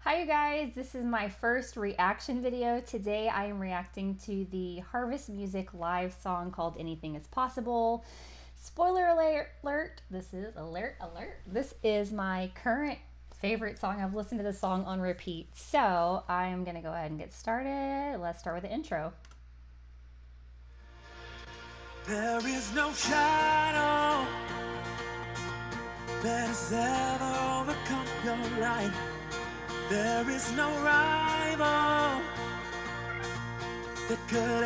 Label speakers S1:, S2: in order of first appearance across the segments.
S1: Hi you guys, this is my first reaction video. Today I am reacting to the Harvest Music live song called Anything is Possible. Spoiler alert, this is alert. This is my current favorite song. I've listened to this song on repeat. So I'm gonna go ahead and get started. Let's start with the intro.
S2: There is no shadow that has ever overcome your light. There is no rival that could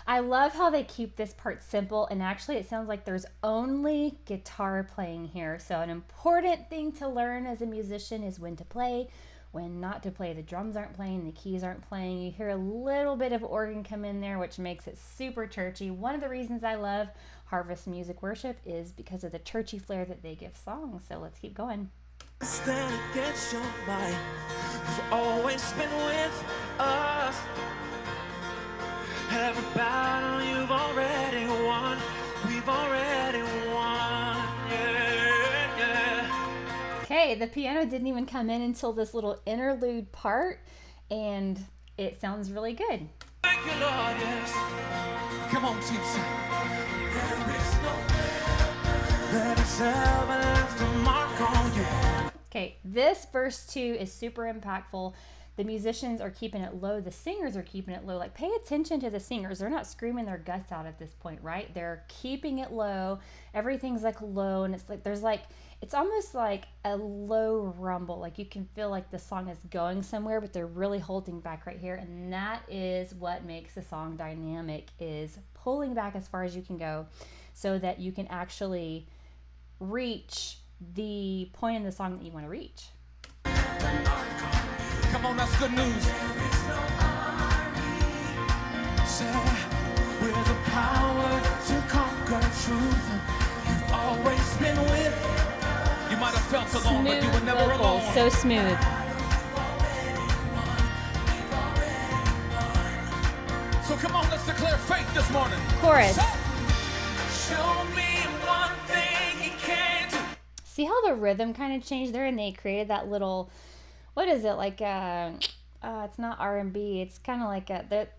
S1: I love how they keep this part simple, and actually it sounds like there's only guitar playing here. So an important thing to learn as a musician is when to play, when not to play. The drums aren't playing, the keys aren't playing. You hear a little bit of organ come in there, which makes it super churchy. One of the reasons I love Harvest Music Worship is because of the churchy flair that they give songs. So let's keep going.
S2: stand against your might. You've always been with us. Every battle you've already won. We've already won. Yeah.
S1: Okay, the piano didn't even come in until this little interlude part, and it sounds really good.
S2: Thank you, Lord, yes. Come on, team, sing. There is no weapon that has ever left a mark on you.
S1: Okay, this verse 2 is super impactful. The musicians are keeping it low. The singers are keeping it low. Like, pay attention to the singers. They're not screaming their guts out at this point, right? They're keeping it low. Everything's like low, and it's like there's like, it's almost like a low rumble. Like you can feel like the song is going somewhere, but they're really holding back right here. And that is what makes the song dynamic, is pulling back as far as you can go so that you can actually reach the point in the song that you want to reach.
S2: Come on, that's good news. Say, with the power to conquer truth, you've always been with. You might have felt alone, but you were never alone.
S1: So smooth.
S2: So come on, let's declare faith this morning.
S1: Chorus.
S2: Show me one thing you can't do.
S1: See how the rhythm kind of changed there, and they created that little, what is it, like it's not R&B, it's kind of like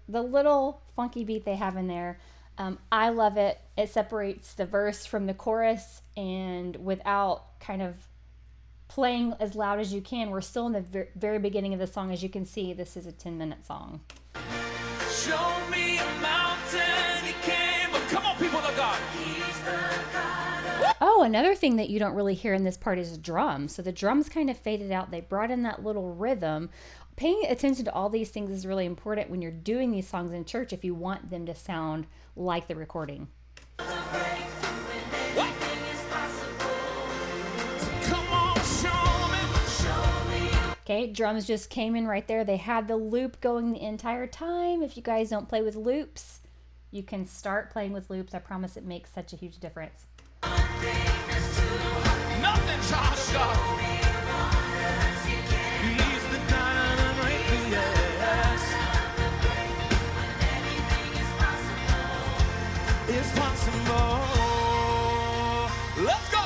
S1: the little funky beat they have in there. I love it. It separates the verse from the chorus, and without kind of playing as loud as you can, we're still in the very beginning of the song. As you can see, this is a 10-minute song.
S2: Show me a mountain you came. Come on, people of God. He's the God.
S1: Oh, another thing that you don't really hear in this part is drums. So the drums kind of faded out. They brought in that little rhythm. Paying attention to all these things is really important when you're doing these songs in church if you want them to sound like the recording.
S2: What? So come on, show me.
S1: Okay, drums just came in right there. They had the loop going the entire time. If you guys don't play with loops, you can start playing with loops. I promise it makes such a huge difference.
S2: Nothing shall God. He's the dynamite, yes. It's possible. Let's go.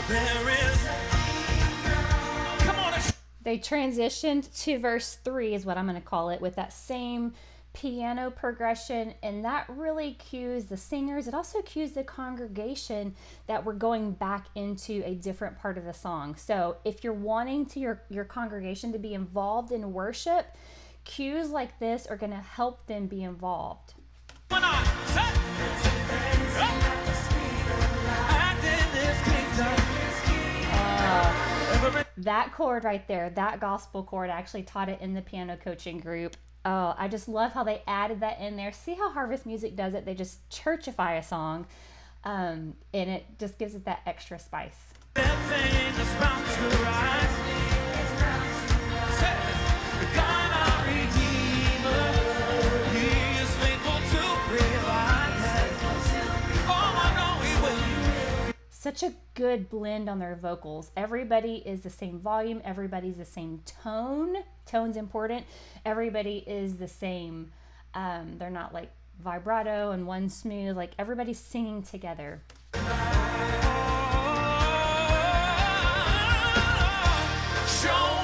S2: There is. Come on.
S1: They transitioned to verse 3 is what I'm going to call it, with that same piano progression, and that really cues the singers. It also cues the congregation that we're going back into a different part of the song. So if you're wanting to your congregation to be involved in worship, cues like this are going to help them be involved.
S2: When I set, and in this kingdom,
S1: That chord right there, that gospel chord, I actually taught it in the piano coaching group. Oh, I just love how they added that in there. See how Harvest Music does it? They just churchify a song, and it just gives it that extra spice.
S2: everything is bound to rise. Say, God our Redeemer, He is faithful to revive. Oh, I know He will.
S1: Such a good blend on their vocals. Everybody is the same volume. Everybody's the same tone. Tone's important. Everybody is the same. They're not like vibrato and one smooth. Like, everybody's singing together.
S2: Show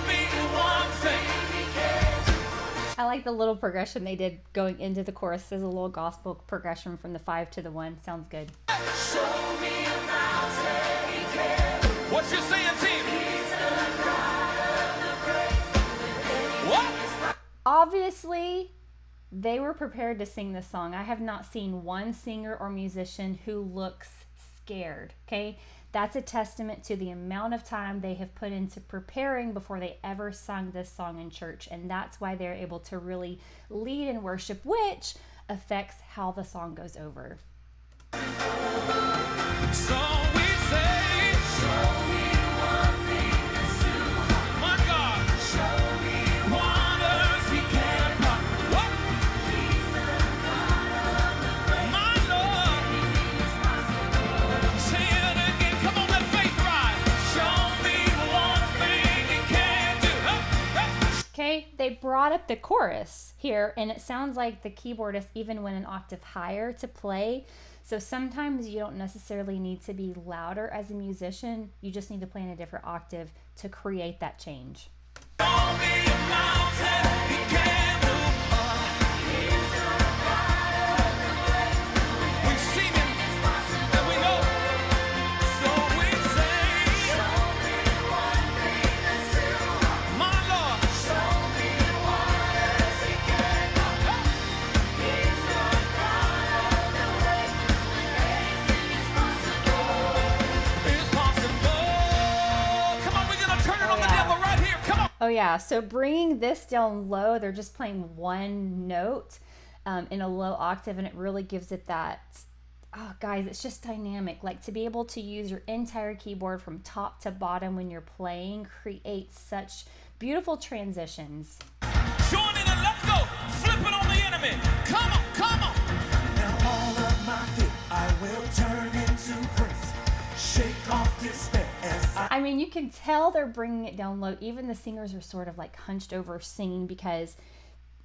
S2: me one
S1: I like the little progression they did going into the chorus. There's a little gospel progression from the 5 to the 1. Sounds good.
S2: Show me a mountain he can. What you saying, team? He's the God of the great. What?
S1: Obviously, they were prepared to sing this song. I have not seen one singer or musician who looks scared, okay? That's a testament to the amount of time they have put into preparing before they ever sung this song in church. And that's why they're able to really lead in worship, which affects how the song goes over.
S2: So we say, show me one thing that's true. My God, show me wonders he can run. What? He's the God of the great. My Lord. Anything is possible. Say it again. Come on, let faith rise. Show me one thing he can do.
S1: Okay, they brought up the chorus here, and it sounds like the keyboardist even went an octave higher to play. So sometimes you don't necessarily need to be louder as a musician. You just need to play in a different octave to create that change.
S2: Show me a mountain he can move. He's the God of the great. We've seen him and we know. So we say, show me one thing that's true. My Lord, show me wonders he can do. He's the God of the great. Anything is possible. It's possible. Come on, we're gonna turn it on the devil right here. Come on.
S1: Oh yeah, so bringing this down low, they're just playing one note in a low octave, and it really gives it that, oh guys, it's just dynamic. Like to be able to use your entire keyboard from top to bottom when you're playing creates such beautiful transitions.
S2: Join in and let's go. Flip it on the enemy. Come on, come on. Now all of my feet I will turn into praise. Shake off despair as
S1: I mean, you can tell they're bringing it down low. Even the singers are sort of like hunched over singing because,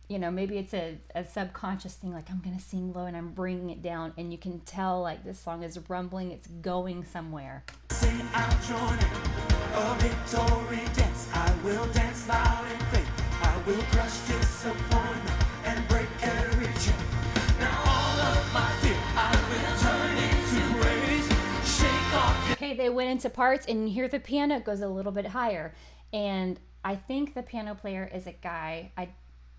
S1: you know, maybe it's a subconscious thing, like I'm going to sing low and I'm bringing it down. And you can tell like this song is rumbling, it's going somewhere.
S2: Sing out join in a victory dance. I will dance loud in faith. I will crush disappointment and break every chain. Now all of my fear I will turn into praise. Shake off.
S1: Okay, they went into parts and you hear the piano goes a little bit higher. And I think the piano player is a guy,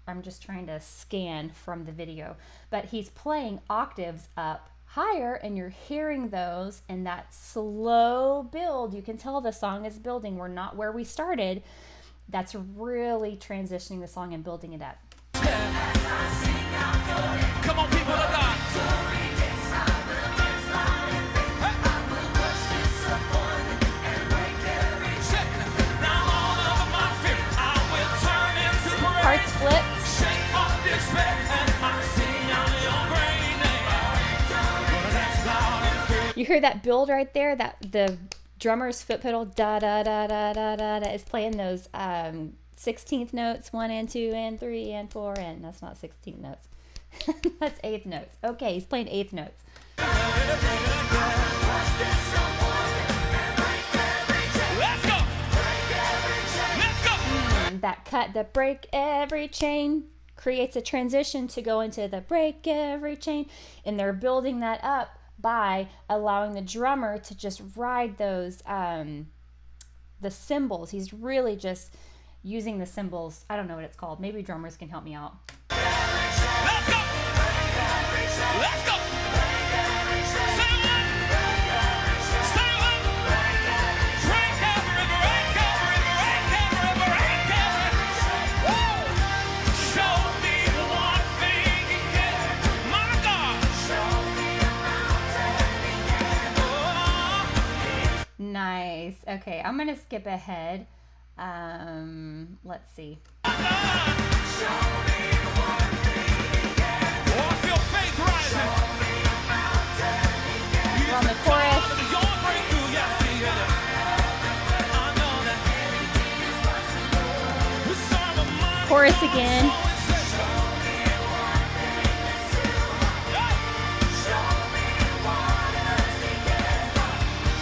S1: I'm just trying to scan from the video, but he's playing octaves up higher and you're hearing those and that slow build. You can tell the song is building. We're not where we started. That's really transitioning the song and building it up.
S2: Come on, people of God.
S1: Parts flip. You hear that build right there? That the drummer's foot pedal da da da da da da da is playing those 16th notes, 1 and 2 and 3 and 4, and that's not 16th notes. That's 8th notes. Okay, he's playing 8th notes.
S2: Let's go.
S1: That cut, the break every chain, creates a transition to go into the break every chain, and they're building that up by allowing the drummer to just ride those the cymbals. He's really just using the cymbals. I don't know what it's called. Maybe drummers can help me out.
S2: Let's go. Let's go.
S1: Nice. Okay, I'm gonna skip ahead. Let's see. We're on the chorus. Chorus again.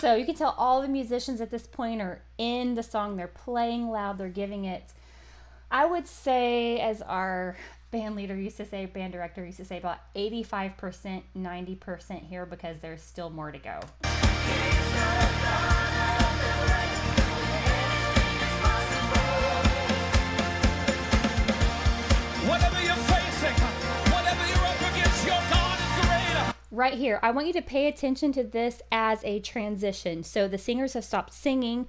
S1: So you can tell all the musicians at this point are in the song. They're playing loud. They're giving it, I would say, as our band leader used to say, band director used to say, about 85%, 90% here, because there's still more to go.
S2: Whatever you're facing, whatever you're up against, your God is greater.
S1: Right here, I want you to pay attention to this as a transition. So the singers have stopped singing.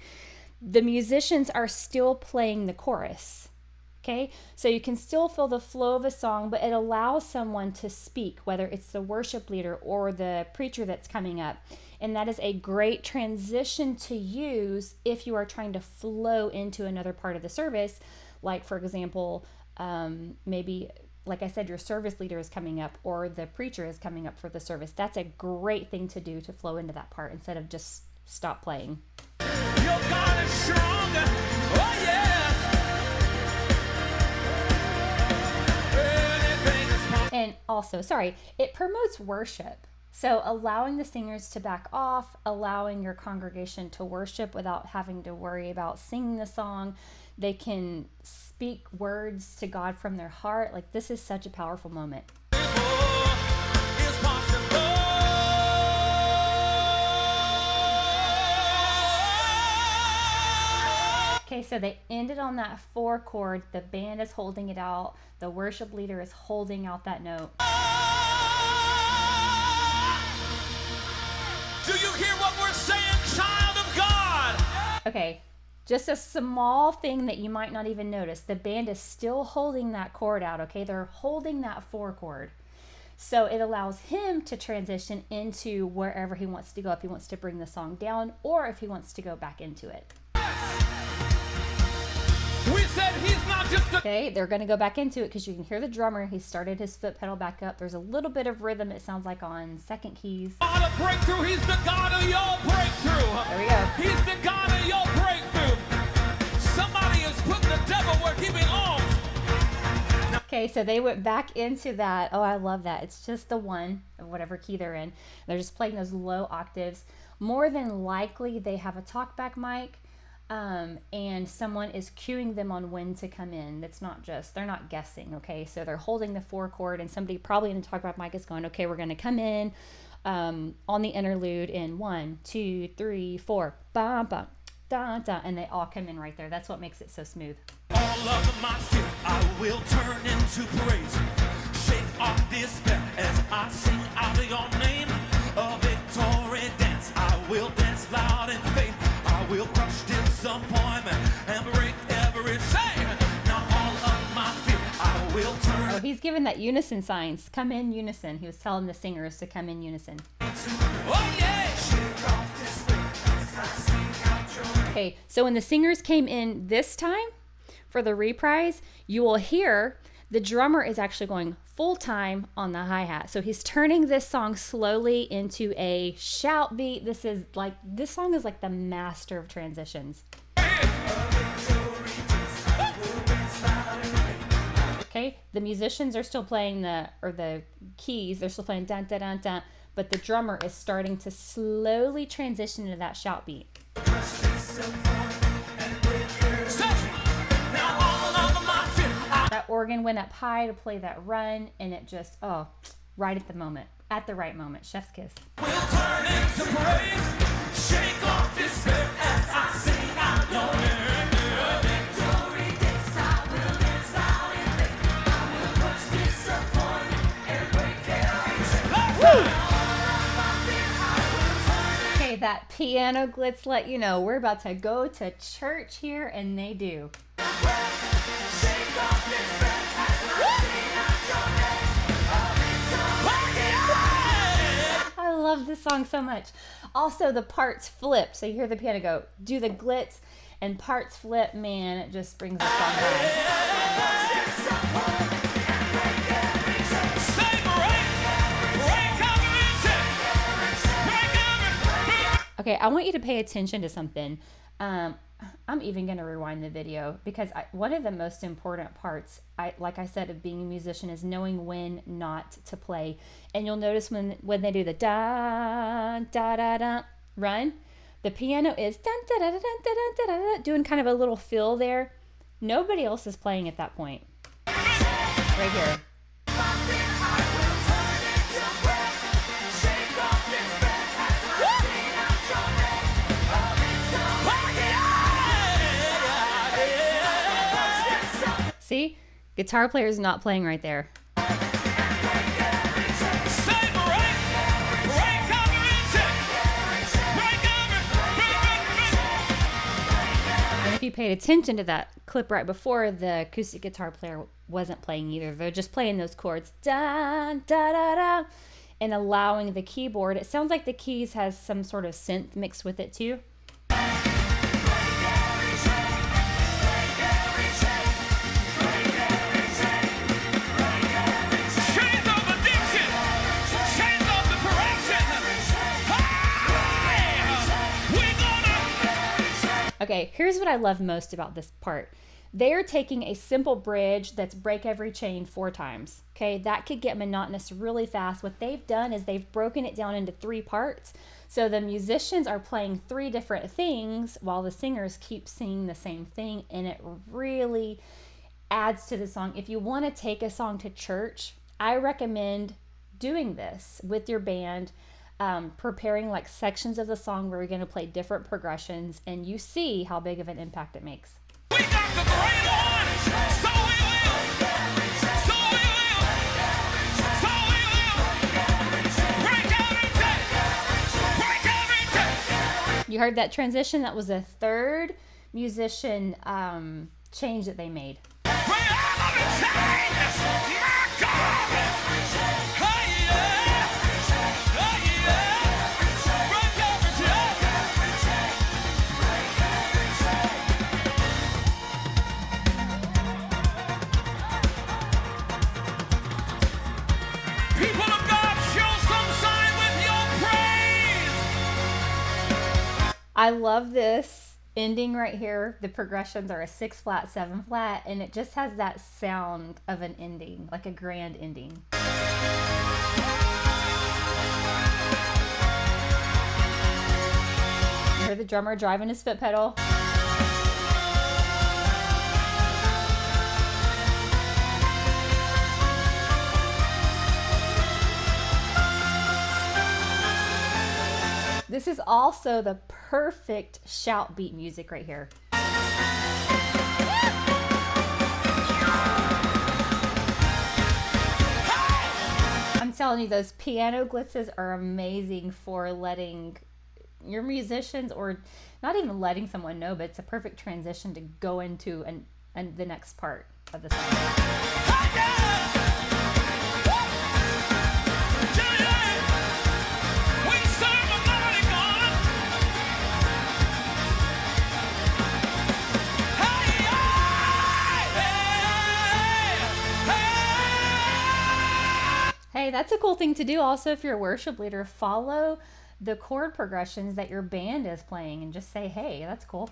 S1: The musicians are still playing the chorus. Okay, so you can still feel the flow of a song, but it allows someone to speak, whether it's the worship leader or the preacher that's coming up. And that is a great transition to use if you are trying to flow into another part of the service. Like, for example, maybe, like I said, your service leader is coming up or the preacher is coming up for the service. That's a great thing to do to flow into that part instead of just stop playing.
S2: Your God is stronger. Oh, yeah. Anything is possible.
S1: And also, it promotes worship. So allowing the singers to back off, allowing your congregation to worship without having to worry about singing the song. They can speak words to God from their heart. Like, this is such a powerful moment.
S2: Is possible.
S1: Okay, so they ended on that 4 chord. The band is holding it out. The worship leader is holding out that note.
S2: Do you hear what we're saying, child of God?
S1: Okay, just a small thing that you might not even notice. The band is still holding that chord out, okay? They're holding that 4 chord. So it allows him to transition into wherever he wants to go, if he wants to bring the song down or if he wants to go back into it.
S2: We said he's not just a...
S1: Okay, they're going to go back into it because you can hear the drummer. He started his foot pedal back up. There's a little bit of rhythm, it sounds like, on second keys.
S2: God of breakthrough, he's the God of your breakthrough.
S1: There we go.
S2: He's the God of your breakthrough. Somebody is putting the devil where he belongs.
S1: Okay, so they went back into that. Oh, I love that. It's just the one of whatever key they're in. They're just playing those low octaves. More than likely, they have a talkback mic, and someone is cueing them on when to come in. That's not just, they're not guessing, okay? So they're holding the 4 chord, and somebody probably in the talkback mic is going, okay, we're going to come in on the interlude in 1, 2, 3, 4, bum, bum, da, da, and they all come in right there. That's what makes it so smooth.
S2: All of my fear I will turn into praise. Shake off despair as I sing out your name. A victory dance. I will dance loud in faith. I will crush disappointment and break every chain. Now all of my fear I will turn.
S1: Oh, he's giving that unison signs. Come in unison. He was telling the singers to come in unison.
S2: Oh yeah. Shake off despair as I sing out your name.
S1: Okay, so when the singers came in this time for the reprise, you will hear the drummer is actually going full time on the hi-hat. So he's turning this song slowly into a shout beat. This song is like the master of transitions. Okay, the musicians are still playing the keys, they're still playing dun dun dun dun, but the drummer is starting to slowly transition into that shout beat. That organ went up high to play that run, and it just, right at the right moment, chef's kiss.
S2: We'll turn into praise. Shake off despair as I sing out your name. Victory dance, I will dance loud in faith. I will crush disappointment and break every chain.
S1: Okay, that piano glitz let you know we're about to go to church here, and they do.
S2: Shake off despair as I sing out your name.
S1: I love this song so much. Also, the parts flip. So you hear the piano go, do the glitz, and parts flip. Man, it just brings the song home. Okay, I want you to pay attention to something. I'm even going to rewind the video because one of the most important parts, like I said, of being a musician is knowing when not to play. And you'll notice when they do the da da da da run, the piano is dun, da, da, da, da, da, da, da, doing kind of a little fill there. Nobody else is playing at that point. Right here. See? Guitar player is not playing right there. And if you paid attention to that clip right before, the acoustic guitar player wasn't playing either. They're just playing those chords, da da da da, and allowing the keyboard. It sounds like the keys has some sort of synth mixed with it too. Okay, here's what I love most about this part. They're taking a simple bridge that's break every chain 4 times. Okay, that could get monotonous really fast. What they've done is they've broken it down into 3 parts. So the musicians are playing 3 different things while the singers keep singing the same thing, and it really adds to the song. If you want to take a song to church, I recommend doing this with your band. Preparing like sections of the song where we're going to play different progressions, and you see how big of an impact it makes.
S2: We got the brain on, so we will. So we will. So we will. Break every day. Break every day.
S1: You heard that transition? That was a 3rd musician change that they made.
S2: Break every chain. My God. Hey, yeah. Hey, yeah. Break every chain. People of God, show some sign with your praise.
S1: I love this ending right here. The progressions are a 6 flat, 7 flat, and it just has that sound of an ending, like a grand ending. You hear the drummer driving his foot pedal. This is also the perfect shout beat music right here. I'm telling you, those piano glitzes are amazing for letting your musicians, or not even letting someone know, but it's a perfect transition to go into the next part of the song. Hey, that's a cool thing to do also if you're a worship leader. Follow the chord progressions that your band is playing and just say, hey, that's cool.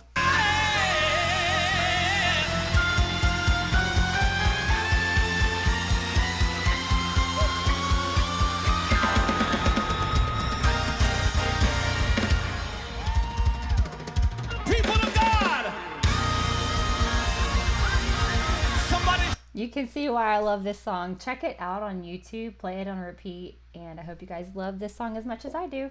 S1: You can see why I love this song. Check it out on YouTube, play it on repeat, and I hope you guys love this song as much as I do.